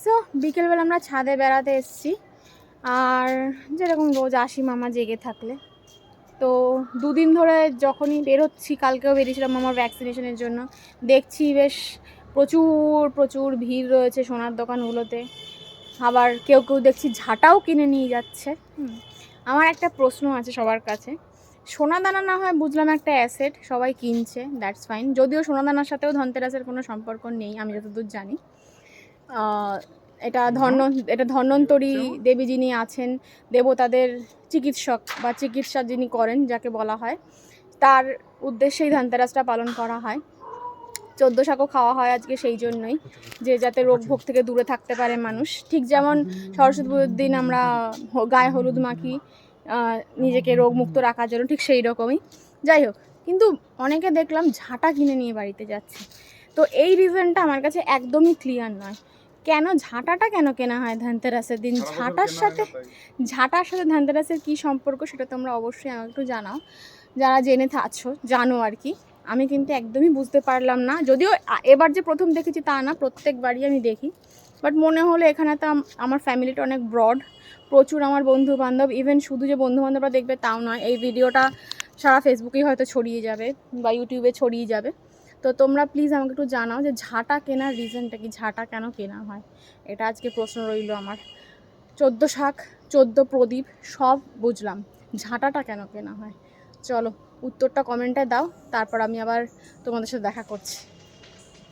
So বিকেলবেলা আমরা ছাদে বেড়াতে এসেছি, আর যেরকম রোজ আসি মামা জেগে থাকলে। তো দুদিন ধরে যখনই বেরোচ্ছি, কালকেও বেরিয়েছিলাম আমার ভ্যাকসিনেশনের জন্য, দেখছি বেশ প্রচুর প্রচুর ভিড় রয়েছে সোনার দোকানগুলোতে। আবার কেউ কেউ দেখছি ঝাঁটাও কিনে নিয়ে যাচ্ছে। আমার একটা প্রশ্ন আছে সবার কাছে, সোনা দানা না হয় বুঝলাম একটা অ্যাসেট, সবাই কিনছে, দ্যাটস ফাইন, যদিও সোনা দানার সাথেও ধনতেরাসের কোনো সম্পর্ক নেই আমি যতদূর জানি। এটা ধন্বন্তরী দেবী যিনি আছেন, দেবতাদের চিকিৎসক বা চিকিৎসা যিনি করেন যাকে বলা হয়, তার উদ্দেশ্যেই ধনতেরাসটা পালন করা হয়। 14 শাকও খাওয়া হয় আজকে সেই জন্যই, যে যাতে রোগ ভোগ থেকে দূরে থাকতে পারে মানুষ। ঠিক যেমন সরস্বতী পুজোর দিন আমরা গায়ে হলুদ মাখি নিজেকে রোগমুক্ত রাখার জন্য, ঠিক সেই রকমই। যাই হোক, কিন্তু অনেকে দেখলাম ঝাঁটা কিনে নিয়ে বাড়িতে যাচ্ছে। তো এই রিজনটা আমার কাছে একদমই ক্লিয়ার নয়, কেন ঝাঁটাটা কেন কেনা হয় ধনতেরাসের দিন? ঝাঁটার সাথে ধনতেরাসের কী সম্পর্ক সেটা তোমরা অবশ্যই আমাকে একটু জানাও, যারা জেনে আছো জানো আর কি। আমি কিন্তু একদমই বুঝতে পারলাম না, যদিও এবার যে প্রথম দেখেছি তা না, প্রত্যেকবারই আমি দেখি। বাট মনে হলো এখানে তো আমার ফ্যামিলিটা অনেক ব্রড, প্রচুর আমার বন্ধু বান্ধব, ইভেন শুধু যে বন্ধু বান্ধবরা দেখবে তাও নয়, এই ভিডিওটা সারা ফেসবুকেই হয়তো ছড়িয়ে যাবে বা ইউটিউবে ছড়িয়ে যাবে। তো তোমরা প্লিজ আমাকে একটু জানাও যে ঝাঁটা কেনার রিজনটা কি, ঝাঁটা কেন কেনা হয়, এটা আজকে প্রশ্ন রইল আমার। 14 শাক, 14 প্রদীপ সব বুঝলাম, ঝাঁটাটা কেন কেনা হয়? চলো উত্তরটা কমেন্টে দাও, তারপর আমি আবার তোমাদের সাথে দেখা করছি।